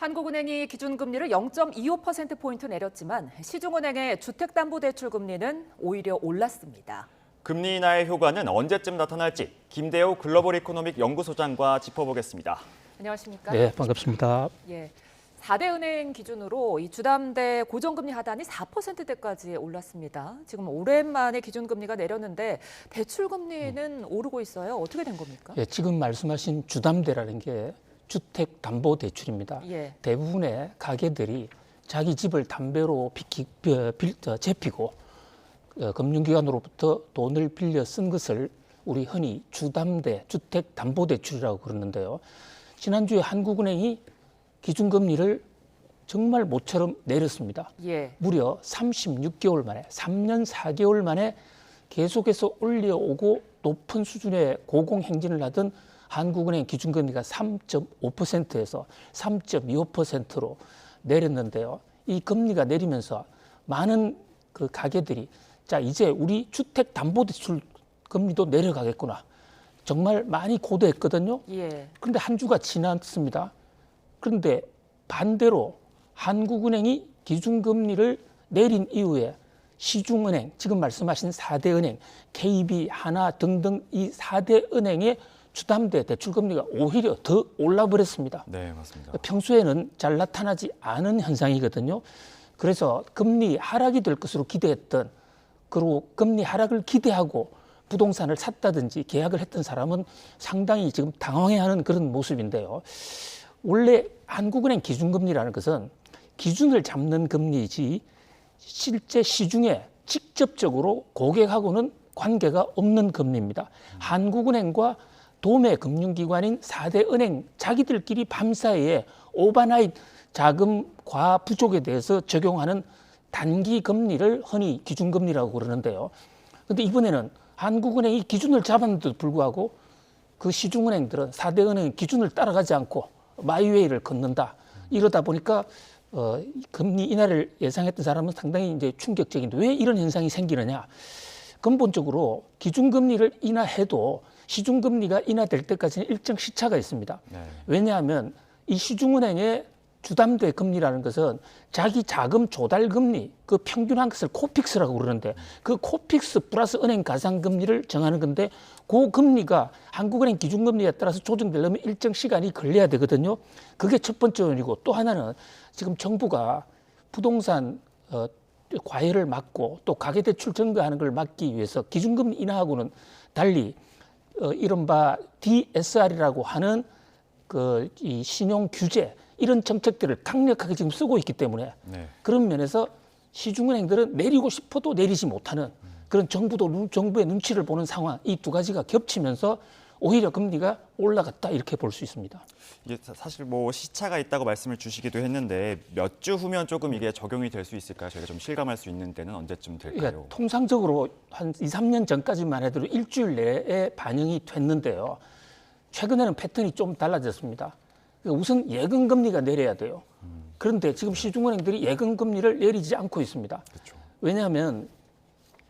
한국은행이 기준금리를 0.25%포인트 내렸지만 시중은행의 주택담보대출금리는 오히려 올랐습니다. 금리 인하의 효과는 언제쯤 나타날지 김대호 글로벌 이코노믹 연구소장과 짚어보겠습니다. 안녕하십니까? 네, 반갑습니다. 예, 4대 은행 기준으로 이 주담대 고정금리 하단이 4%대까지 올랐습니다. 지금 오랜만에 기준금리가 내렸는데 대출금리는 오르고 있어요. 어떻게 된 겁니까? 예, 지금 말씀하신 주담대라는 게 주택담보대출입니다. 예. 대부분의 가게들이 자기 집을 담배로 재피고 금융기관으로부터 돈을 빌려 쓴 것을 우리 흔히 주담대, 주택담보대출이라고 그러는데요. 지난주에 한국은행이 기준금리를 정말 모처럼 내렸습니다. 예. 무려 36개월 만에, 3년 4개월 만에 계속해서 올려오고 높은 수준의 고공행진을 하던 한국은행 기준금리가 3.5%에서 3.25%로 내렸는데요. 이 금리가 내리면서 많은 그 가게들이 자, 이제 우리 주택담보대출 금리도 내려가겠구나. 정말 많이 고대했거든요. 예. 그런데 한 주가 지났습니다. 그런데 반대로 한국은행이 기준금리를 내린 이후에 시중은행, 지금 말씀하신 4대 은행, KB, 하나 등등 이 4대 은행의 주담대 대출금리가 오히려 더 올라버렸습니다. 네, 맞습니다. 평소에는 잘 나타나지 않은 현상이거든요. 그래서 금리 하락이 될 것으로 기대했던, 그리고 금리 하락을 기대하고 부동산을 샀다든지 계약을 했던 사람은 상당히 지금 당황해하는 그런 모습인데요. 원래 한국은행 기준금리라는 것은 기준을 잡는 금리이지 실제 시중에 직접적으로 고객하고는 관계가 없는 금리입니다. 한국은행과 도매 금융기관인 4대 은행 자기들끼리 밤사이에 오버나잇 자금 과하 부족에 대해서 적용하는 단기 금리를 흔히 기준금리라고 그러는데요. 그런데 이번에는 한국은행이 기준을 잡았는데도 불구하고 그 시중은행들은 4대 은행 기준을 따라가지 않고 마이웨이를 걷는다. 이러다 보니까 금리 인하를 예상했던 사람은 상당히 이제 충격적인데 왜 이런 현상이 생기느냐? 근본적으로 기준금리를 인하해도 시중금리가 인하될 때까지는 일정 시차가 있습니다. 네. 왜냐하면 이 시중은행의 주담대 금리라는 것은 자기 자금 조달 금리, 그 평균한 것을 코픽스라고 그러는데 그 코픽스 플러스 은행 가상금리를 정하는 건데 그 금리가 한국은행 기준금리에 따라서 조정되려면 일정 시간이 걸려야 되거든요. 그게 첫 번째 원인이고 또 하나는 지금 정부가 부동산 과열을 막고 또 가계대출 증가하는 걸 막기 위해서 기준금리 인하하고는 달리 이른바 DSR이라고 하는 이 신용 규제 이런 정책들을 강력하게 지금 쓰고 있기 때문에 네. 그런 면에서 시중은행들은 내리고 싶어도 내리지 못하는 그런 정부의 눈치를 보는 상황, 이 두 가지가 겹치면서 오히려 금리가 올라갔다 이렇게 볼 수 있습니다. 이게 사실 뭐 시차가 있다고 말씀을 주시기도 했는데 몇 주 후면 조금 이게 적용이 될 수 있을까요? 저희가 좀 실감할 수 있는 때는 언제쯤 될까요? 그러니까 통상적으로 한 2, 3년 전까지만 해도 일주일 내에 반영이 됐는데요. 최근에는 패턴이 좀 달라졌습니다. 우선 예금금리가 내려야 돼요. 그런데 지금 시중은행들이 예금금리를 내리지 않고 있습니다. 그렇죠. 왜냐하면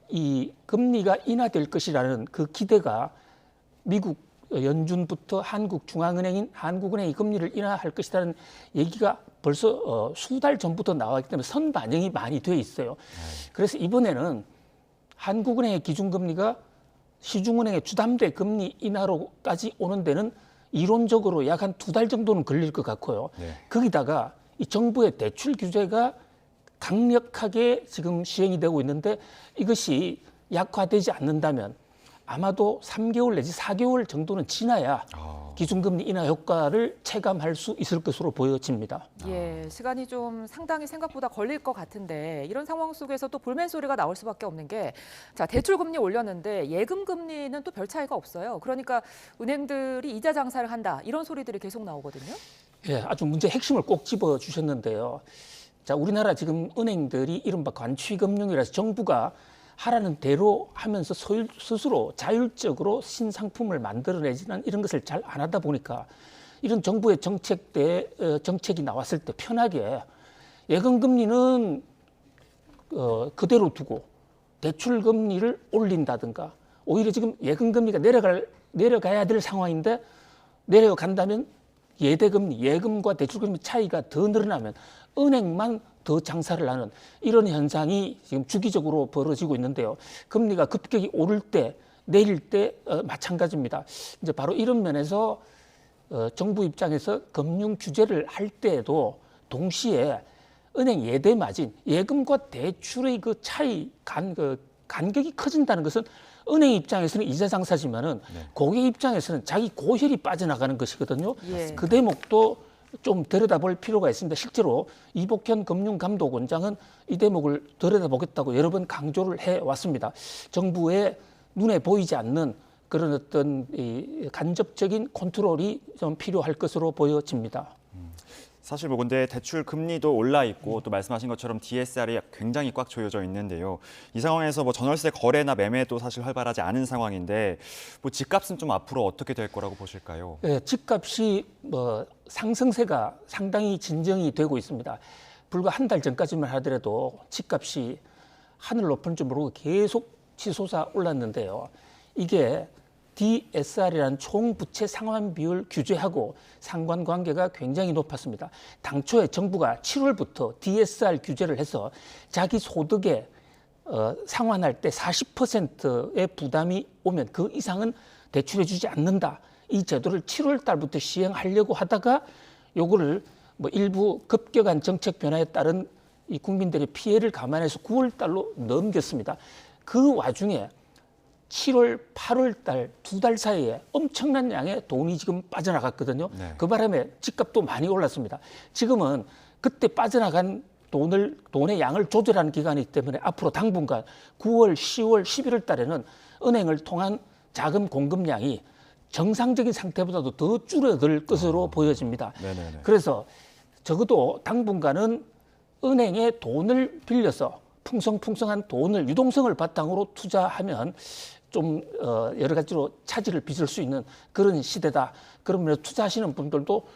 이 금리가 인하될 것이라는 그 기대가 미국 연준부터 한국중앙은행인 한국은행이 금리를 인하할 것이라는 얘기가 벌써 수달 전부터 나왔기 때문에 선반영이 많이 돼 있어요. 그래서 이번에는 한국은행의 기준금리가 시중은행의 주담대 금리 인하로까지 오는 데는 이론적으로 약 한 2달 정도는 걸릴 것 같고요. 네. 거기다가 이 정부의 대출 규제가 강력하게 지금 시행이 되고 있는데 이것이 약화되지 않는다면 아마도 3개월 내지 4개월 정도는 지나야 기준금리 인하 효과를 체감할 수 있을 것으로 보여집니다. 예, 시간이 좀 상당히 생각보다 걸릴 것 같은데 이런 상황 속에서 또 볼멘 소리가 나올 수밖에 없는 게 자, 대출금리 올렸는데 예금금리는 또 별 차이가 없어요. 그러니까 은행들이 이자 장사를 한다 이런 소리들이 계속 나오거든요. 예, 아주 문제 핵심을 꼭 집어 주셨는데요. 자, 우리나라 지금 은행들이 이른바 관취금융이라서 정부가 하라는 대로 하면서 스스로 자율적으로 신상품을 만들어내지는 이런 것을 잘 안 하다 보니까 이런 정부의 정책이 나왔을 때 편하게 예금금리는 그대로 두고 대출금리를 올린다든가 오히려 지금 예금금리가 내려가야 될 상황인데 내려간다면 예대금리, 예금과 대출금리 차이가 더 늘어나면 은행만 더 장사를 하는 이런 현상이 지금 주기적으로 벌어지고 있는데요. 금리가 급격히 오를 때, 내릴 때 마찬가지입니다. 이제 바로 이런 면에서 정부 입장에서 금융 규제를 할 때에도 동시에 은행 예대 마진, 예금과 대출의 그 차이, 간격이 커진다는 것은 은행 입장에서는 이자 장사지만은 고객 입장에서는 자기 고혈이 빠져나가는 것이거든요. 예. 그 대목도 좀 들여다볼 필요가 있습니다. 실제로 이복현 금융감독원장은 이 대목을 들여다보겠다고 여러 번 강조를 해왔습니다. 정부의 눈에 보이지 않는 그런 어떤 이 간접적인 컨트롤이 좀 필요할 것으로 보여집니다. 사실 뭐 근데 대출 금리도 올라 있고 또 말씀하신 것처럼 DSR이 굉장히 꽉 조여져 있는데요. 이 상황에서 뭐 전월세 거래나 매매도 사실 활발하지 않은 상황인데 뭐 집값은 좀 앞으로 어떻게 될 거라고 보실까요? 네, 집값이 뭐 상승세가 상당히 진정이 되고 있습니다. 불과 한 달 전까지만 하더라도 집값이 하늘 높은 줄 모르고 계속 치솟아 올랐는데요. 이게 DSR이라는 총부채 상환 비율 규제하고 상관관계가 굉장히 높았습니다. 당초에 정부가 7월부터 DSR 규제를 해서 자기 소득에 상환할 때 40%의 부담이 오면 그 이상은 대출해 주지 않는다. 이 제도를 7월 달부터 시행하려고 하다가 요거를 뭐 일부 급격한 정책 변화에 따른 이 국민들의 피해를 감안해서 9월 달로 넘겼습니다. 그 와중에 7월, 8월 달 두 달 사이에 엄청난 양의 돈이 지금 빠져나갔거든요. 네. 그 바람에 집값도 많이 올랐습니다. 지금은 그때 빠져나간 돈의 양을 조절하는 기간이기 때문에 앞으로 당분간 9월, 10월, 11월 달에는 은행을 통한 자금 공급량이 정상적인 상태보다도 더 줄어들 것으로 보여집니다. 네네네. 그래서 적어도 당분간은 은행에 돈을 빌려서 풍성풍성한 돈을 유동성을 바탕으로 투자하면 좀 여러 가지로 차질을 빚을 수 있는 그런 시대다. 그러면 투자하시는 분들도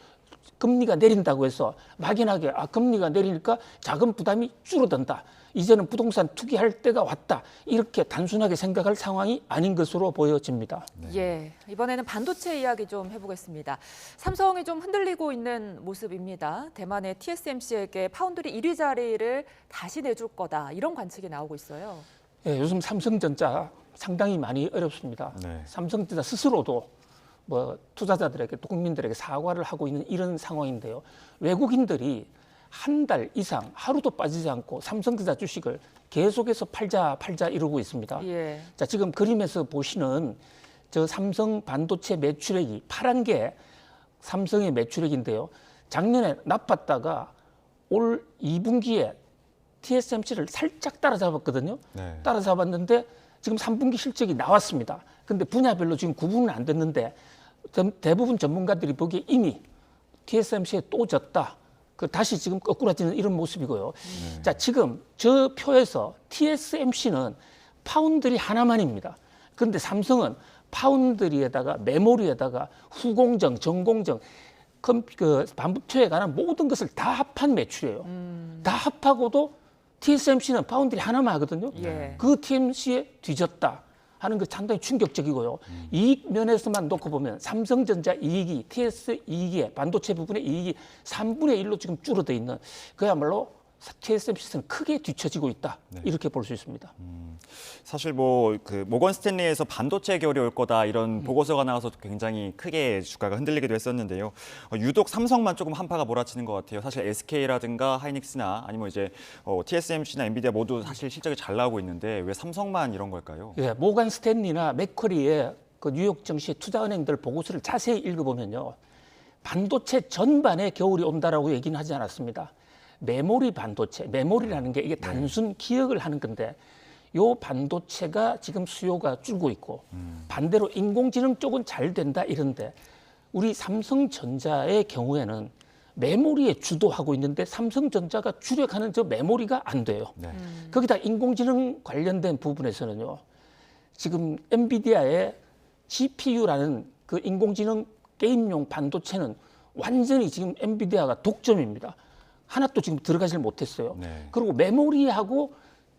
금리가 내린다고 해서 막연하게 금리가 내리니까 자금 부담이 줄어든다. 이제는 부동산 투기할 때가 왔다. 이렇게 단순하게 생각할 상황이 아닌 것으로 보여집니다. 예, 이번에는 반도체 이야기 좀 해보겠습니다. 삼성이 좀 흔들리고 있는 모습입니다. 대만의 TSMC에게 파운드리 1위 자리를 다시 내줄 거다. 이런 관측이 나오고 있어요. 예, 요즘 삼성전자 상당히 많이 어렵습니다. 네. 삼성전자 스스로도 뭐 투자자들에게 또 국민들에게 사과를 하고 있는 이런 상황인데요. 외국인들이 한 달 이상 하루도 빠지지 않고 삼성전자 주식을 계속해서 팔자 이러고 있습니다. 예. 자, 지금 그림에서 보시는 저 삼성 반도체 매출액이 파란 게 삼성의 매출액인데요. 작년에 나빴다가 올 2분기에 TSMC를 살짝 따라잡았거든요. 네. 따라잡았는데 지금 3분기 실적이 나왔습니다. 근데 분야별로 지금 구분은 안 됐는데 대부분 전문가들이 보기에 이미 TSMC에 또 졌다. 다시 지금 거꾸라지는 이런 모습이고요. 자, 지금 저 표에서 TSMC는 파운드리 하나만입니다. 그런데 삼성은 파운드리에다가 메모리에다가 후공정, 전공정, 그 반도체에 관한 모든 것을 다 합한 매출이에요. 다 합하고도 TSMC는 파운드리 하나만 하거든요. 예. 그 TSMC에 뒤졌다 하는 거 상당히 충격적이고요. 이익 면에서만 놓고 보면 삼성전자 이익이 TS 이익의 반도체 부분의 이익이 3분의 1로 지금 줄어들어 있는 그야말로 TSMC는 크게 뒤처지고 있다. 이렇게 볼 수 있습니다. 사실 뭐 그 모건 스탠리에서 반도체 겨울이 올 거다 이런 보고서가 나와서 굉장히 크게 주가가 흔들리기도 했었는데요. 유독 삼성만 조금 한파가 몰아치는 것 같아요. 사실 SK라든가 하이닉스나 아니면 이제 TSMC나 엔비디아 모두 사실 실적이 잘 나오고 있는데 왜 삼성만 이런 걸까요? 예, 모건 스탠리나 맥쿼리의 그 뉴욕 증시 투자은행들 보고서를 자세히 읽어보면요. 반도체 전반에 겨울이 온다라고 얘기는 하지 않았습니다. 메모리 반도체, 메모리라는 게 이게 단순 기억을 하는 건데 요 반도체가 지금 수요가 줄고 있고 반대로 인공지능 쪽은 잘 된다 이런데 우리 삼성전자의 경우에는 메모리에 주도하고 있는데 삼성전자가 주력하는 저 메모리가 안 돼요. 네. 거기다 인공지능 관련된 부분에서는요. 지금 엔비디아의 GPU라는 그 인공지능 게임용 반도체는 완전히 지금 엔비디아가 독점입니다. 하나도 지금 들어가질 못했어요. 네. 그리고 메모리하고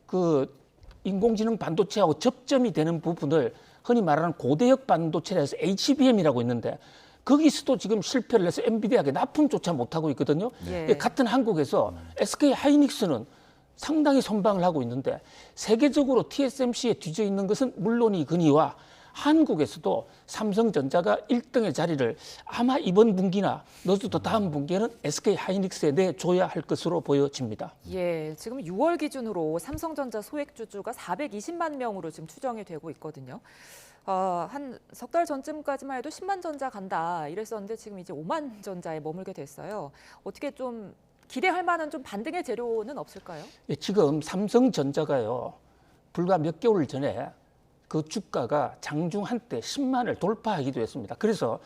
그 인공지능 반도체하고 접점이 되는 부분을 흔히 말하는 고대역 반도체라 해서 HBM이라고 있는데 거기서도 지금 실패를 해서 엔비디아가 납품조차 못하고 있거든요. 예. 같은 한국에서 SK 하이닉스는 상당히 선방을 하고 있는데 세계적으로 TSMC에 뒤져 있는 것은 물론이거니와 한국에서도 삼성전자가 1등의 자리를 아마 이번 분기나 늦어도 다음 분기에는 SK 하이닉스에 내줘야 할 것으로 보여집니다. 예, 지금 6월 기준으로 삼성전자 소액 주주가 420만 명으로 지금 추정이 되고 있거든요. 한 석 달 전쯤까지만 해도 10만 전자 간다 이랬었는데 지금 이제 5만 전자에 머물게 됐어요. 어떻게 좀 기대할 만한 좀 반등의 재료는 없을까요? 예, 지금 삼성전자가요, 불과 몇 개월 전에 그 주가가 장중 한때 10만을 돌파하기도 했습니다. 그래서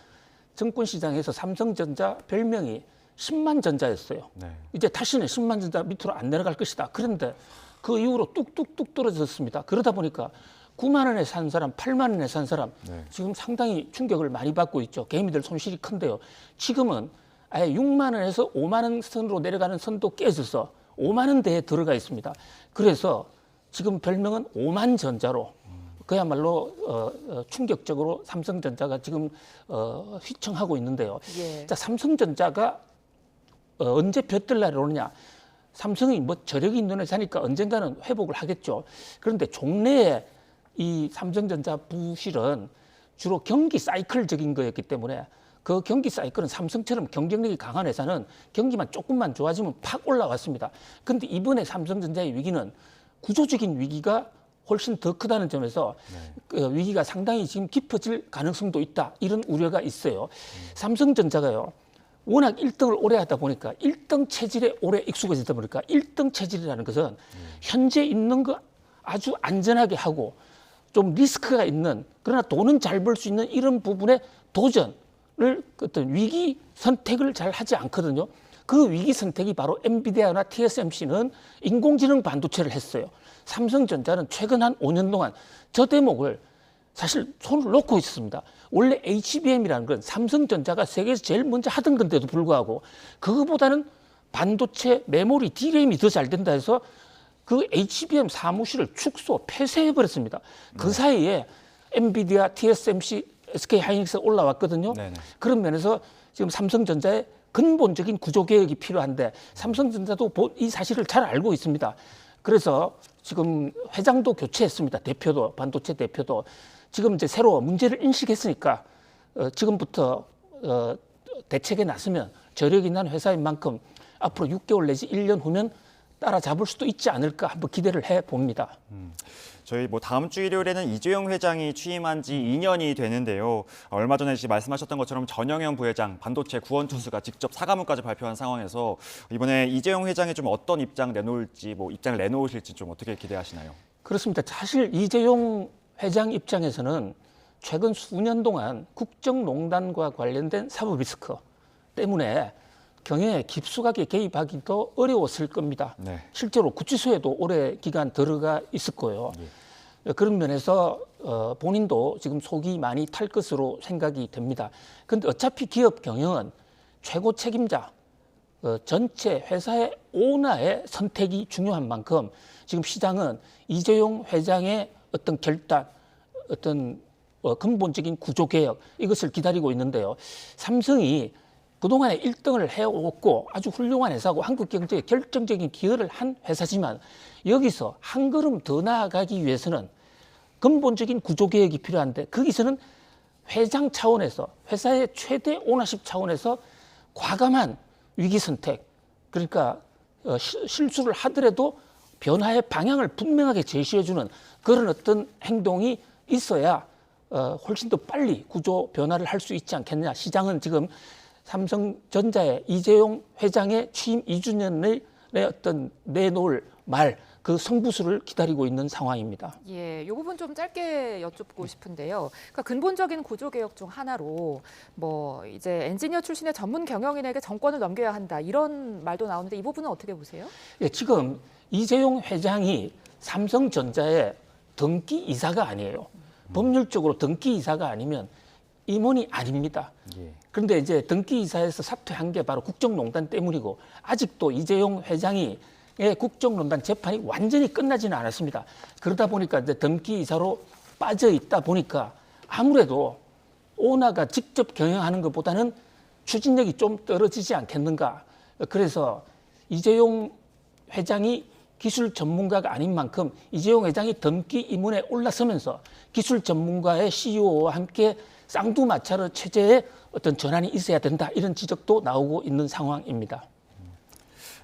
증권시장에서 삼성전자 별명이 10만 전자였어요. 네. 이제 다시는 10만 전자 밑으로 안 내려갈 것이다. 그런데 그 이후로 뚝뚝뚝 떨어졌습니다. 그러다 보니까 9만 원에 산 사람, 8만 원에 산 사람 네. 지금 상당히 충격을 많이 받고 있죠. 개미들 손실이 큰데요. 지금은 아예 6만 원에서 5만 원 선으로 내려가는 선도 깨져서 5만 원대에 들어가 있습니다. 그래서 지금 별명은 5만 전자로 그야말로 충격적으로 삼성전자가 지금 휘청하고 있는데요. 예. 자, 삼성전자가 언제 볕들날이 오느냐? 삼성이 뭐 저력이 있는 회사니까 언젠가는 회복을 하겠죠. 그런데 종래에 이 삼성전자 부실은 주로 경기 사이클적인 거였기 때문에 그 경기 사이클은 삼성처럼 경쟁력이 강한 회사는 경기만 조금만 좋아지면 팍 올라왔습니다. 그런데 이번에 삼성전자의 위기는 구조적인 위기가 훨씬 더 크다는 점에서 그 위기가 상당히 지금 깊어질 가능성도 있다. 이런 우려가 있어요. 삼성전자가요. 워낙 1등을 오래 하다 보니까 1등 체질에 오래 익숙해지다 보니까 1등 체질이라는 것은 현재 있는 거 아주 안전하게 하고 좀 리스크가 있는 그러나 돈은 잘 벌 수 있는 이런 부분에 도전을 어떤 위기 선택을 잘 하지 않거든요. 그 위기 선택이 바로 엔비디아나 TSMC는 인공지능 반도체를 했어요. 삼성전자는 최근 한 5년 동안 저 대목을 사실 손을 놓고 있었습니다. 원래 HBM이라는 건 삼성전자가 세계에서 제일 먼저 하던 건데도 불구하고 그거보다는 반도체 메모리 D램이 더 잘 된다 해서 그 HBM 사무실을 축소, 폐쇄해버렸습니다. 그 사이에 엔비디아, TSMC, SK 하이닉스가 올라왔거든요. 네네. 그런 면에서 지금 삼성전자의 근본적인 구조 개혁이 필요한데 삼성전자도 이 사실을 잘 알고 있습니다. 그래서 지금 회장도 교체했습니다. 대표도, 반도체 대표도. 지금 이제 새로 문제를 인식했으니까 지금부터 대책에 나서면 저력이 난 회사인 만큼 앞으로 6개월 내지 1년 후면 따라잡을 수도 있지 않을까 한번 기대를 해봅니다. 저희 뭐 다음 주 일요일에는 이재용 회장이 취임한 지 2년이 되는데요. 얼마 전에 말씀하셨던 것처럼 전영현 부회장, 반도체 구원투수가 직접 사과문까지 발표한 상황에서 이번에 이재용 회장이 좀 어떤 입장 내놓을지, 뭐 입장을 내놓으실지 좀 어떻게 기대하시나요? 그렇습니다. 사실 이재용 회장 입장에서는 최근 수년 동안 국정농단과 관련된 사법 리스크 때문에 경영에 깊숙하게 개입하기도 어려웠을 겁니다. 네. 실제로 구치소에도 오래 기간 들어가 있을 거예요. 그런 면에서 본인도 지금 속이 많이 탈 것으로 생각이 됩니다. 그런데 어차피 기업 경영은 최고 책임자, 전체 회사의 오너의 선택이 중요한 만큼 지금 시장은 이재용 회장의 어떤 결단, 어떤 근본적인 구조 개혁 이것을 기다리고 있는데요. 삼성이 그동안에 1등을 해왔고 아주 훌륭한 회사고 한국 경제에 결정적인 기여를 한 회사지만 여기서 한 걸음 더 나아가기 위해서는 근본적인 구조개혁이 필요한데 거기서는 회장 차원에서 회사의 최대 오너십 차원에서 과감한 위기 선택 그러니까 실수를 하더라도 변화의 방향을 분명하게 제시해주는 그런 어떤 행동이 있어야 훨씬 더 빨리 구조 변화를 할 수 있지 않겠냐. 시장은 지금 삼성전자의 이재용 회장의 취임 2주년의 어떤 내놓을 말, 그 성부수를 기다리고 있는 상황입니다. 예, 이 부분 좀 짧게 여쭙고 싶은데요. 그러니까 근본적인 구조 개혁 중 하나로 뭐 이제 엔지니어 출신의 전문 경영인에게 정권을 넘겨야 한다 이런 말도 나오는데 이 부분은 어떻게 보세요? 예, 지금 이재용 회장이 삼성전자의 등기 이사가 아니에요. 법률적으로 등기 이사가 아니면 임원이 아닙니다. 예. 그런데 이제 등기 이사에서 사퇴한 게 바로 국정농단 때문이고 아직도 이재용 회장이 국정농단 재판이 완전히 끝나지는 않았습니다. 그러다 보니까 이제 등기 이사로 빠져 있다 보니까 아무래도 오나가 직접 경영하는 것보다는 추진력이 좀 떨어지지 않겠는가. 그래서 이재용 회장이 기술 전문가가 아닌 만큼 이재용 회장이 덤기 이문에 올라서면서 기술 전문가의 CEO와 함께 쌍두마차르 체제의 어떤 전환이 있어야 된다. 이런 지적도 나오고 있는 상황입니다.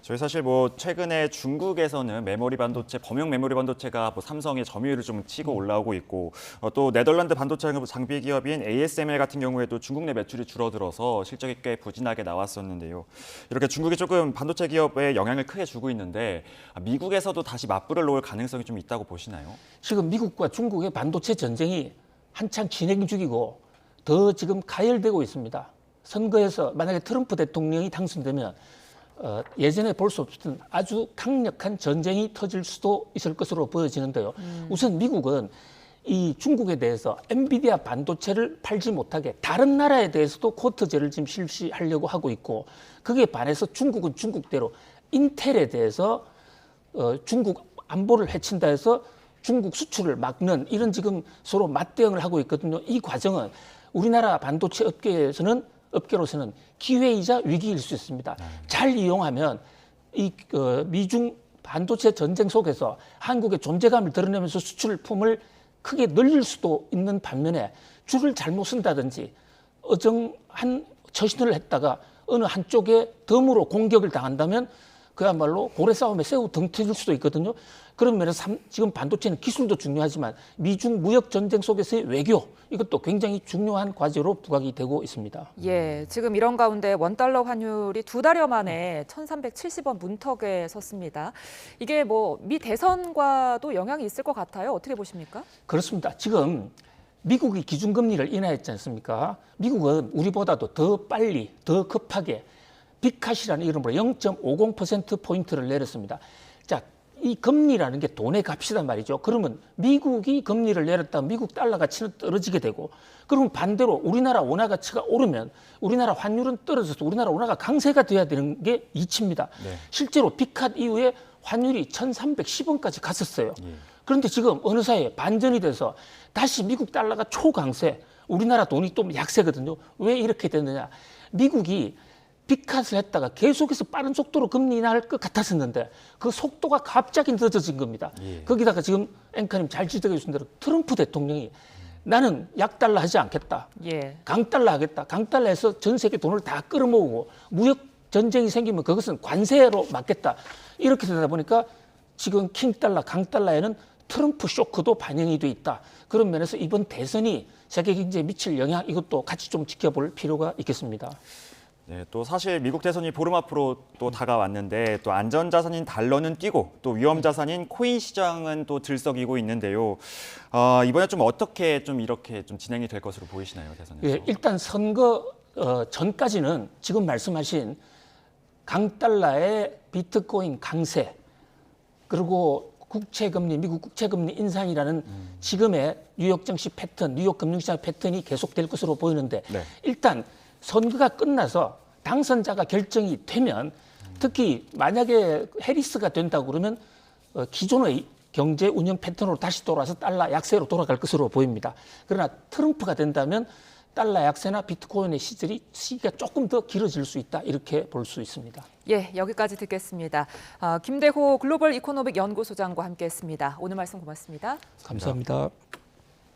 저희 사실 뭐 최근에 중국에서는 메모리 반도체, 범용 메모리 반도체가 뭐 삼성의 점유율을 좀 치고 올라오고 있고 또 네덜란드 반도체 장비 기업인 ASML 같은 경우에도 중국 내 매출이 줄어들어서 실적이 꽤 부진하게 나왔었는데요. 이렇게 중국이 조금 반도체 기업에 영향을 크게 주고 있는데 미국에서도 다시 맞불을 놓을 가능성이 좀 있다고 보시나요? 지금 미국과 중국의 반도체 전쟁이 한창 진행 중이고 더 지금 가열되고 있습니다. 선거에서 만약에 트럼프 대통령이 당선되면 예전에 볼 수 없었던 아주 강력한 전쟁이 터질 수도 있을 것으로 보여지는데요. 우선 미국은 이 중국에 대해서 엔비디아 반도체를 팔지 못하게 다른 나라에 대해서도 쿼터제를 지금 실시하려고 하고 있고 거기에 반해서 중국은 중국대로 인텔에 대해서 중국 안보를 해친다 해서 중국 수출을 막는 이런 지금 서로 맞대응을 하고 있거든요. 이 과정은 우리나라 반도체 업계로서는 기회이자 위기일 수 있습니다. 잘 이용하면 이 미중 반도체 전쟁 속에서 한국의 존재감을 드러내면서 수출품을 크게 늘릴 수도 있는 반면에 줄을 잘못 쓴다든지 어정한 처신을 했다가 어느 한쪽에 덤으로 공격을 당한다면 그야말로 고래 싸움에 새우 등 터질 수도 있거든요. 그런 면에서 지금 반도체는 기술도 중요하지만 미중 무역 전쟁 속에서의 외교 이것도 굉장히 중요한 과제로 부각이 되고 있습니다. 예, 지금 이런 가운데 원달러 환율이 2달여 만에 1,370원 문턱에 섰습니다. 이게 뭐 미 대선과도 영향이 있을 것 같아요. 어떻게 보십니까? 그렇습니다. 지금 미국이 기준금리를 인하했지 않습니까? 미국은 우리보다도 더 빨리, 더 급하게 빅컷이라는 이름으로 0.50%포인트를 내렸습니다. 자, 이 금리라는 게 돈의 값이란 말이죠. 그러면 미국이 금리를 내렸다면 미국 달러 가치는 떨어지게 되고 그러면 반대로 우리나라 원화 가치가 오르면 우리나라 환율은 떨어져서 우리나라 원화가 강세가 돼야 되는 게 이치입니다. 네. 실제로 빅컷 이후에 환율이 1,310원까지 갔었어요. 그런데 지금 어느 사이에 반전이 돼서 다시 미국 달러가 초강세, 우리나라 돈이 또 약세거든요. 왜 이렇게 됐느냐. 미국이 빅컷을 했다가 계속해서 빠른 속도로 금리 인하할 것 같았었는데 그 속도가 갑자기 늦어진 겁니다. 거기다가 지금 앵커님 잘 지적해 주신 대로 트럼프 대통령이 나는 약달러 하지 않겠다. 예. 강달러 하겠다. 강달러 해서 전 세계 돈을 다 끌어모으고 무역 전쟁이 생기면 그것은 관세로 막겠다. 이렇게 되다 보니까 지금 킹달러, 강달러에는 트럼프 쇼크도 반영이 돼 있다. 그런 면에서 이번 대선이 세계 경제에 미칠 영향 이것도 같이 좀 지켜볼 필요가 있겠습니다. 네, 또 사실 미국 대선이 보름 앞으로 또 다가왔는데 또 안전자산인 달러는 뛰고 또 위험자산인 코인 시장은 또 들썩이고 있는데요. 이번에 좀 어떻게 좀 이렇게 좀 진행이 될 것으로 보이시나요, 대선에서? 예, 일단 선거 전까지는 지금 말씀하신 강달러의 비트코인 강세 그리고 국채금리, 미국 국채금리 인상이라는 지금의 뉴욕 증시 패턴, 뉴욕 금융시장 패턴이 계속될 것으로 보이는데 네. 일단 선거가 끝나서 당선자가 결정이 되면 특히 만약에 해리스가 된다고 그러면 기존의 경제 운영 패턴으로 다시 돌아서 달러 약세로 돌아갈 것으로 보입니다. 그러나 트럼프가 된다면 달러 약세나 비트코인의 시기가 조금 더 길어질 수 있다 이렇게 볼 수 있습니다. 예, 여기까지 듣겠습니다. 김대호 글로벌 이코노믹 연구소장과 함께했습니다. 오늘 말씀 고맙습니다. 감사합니다.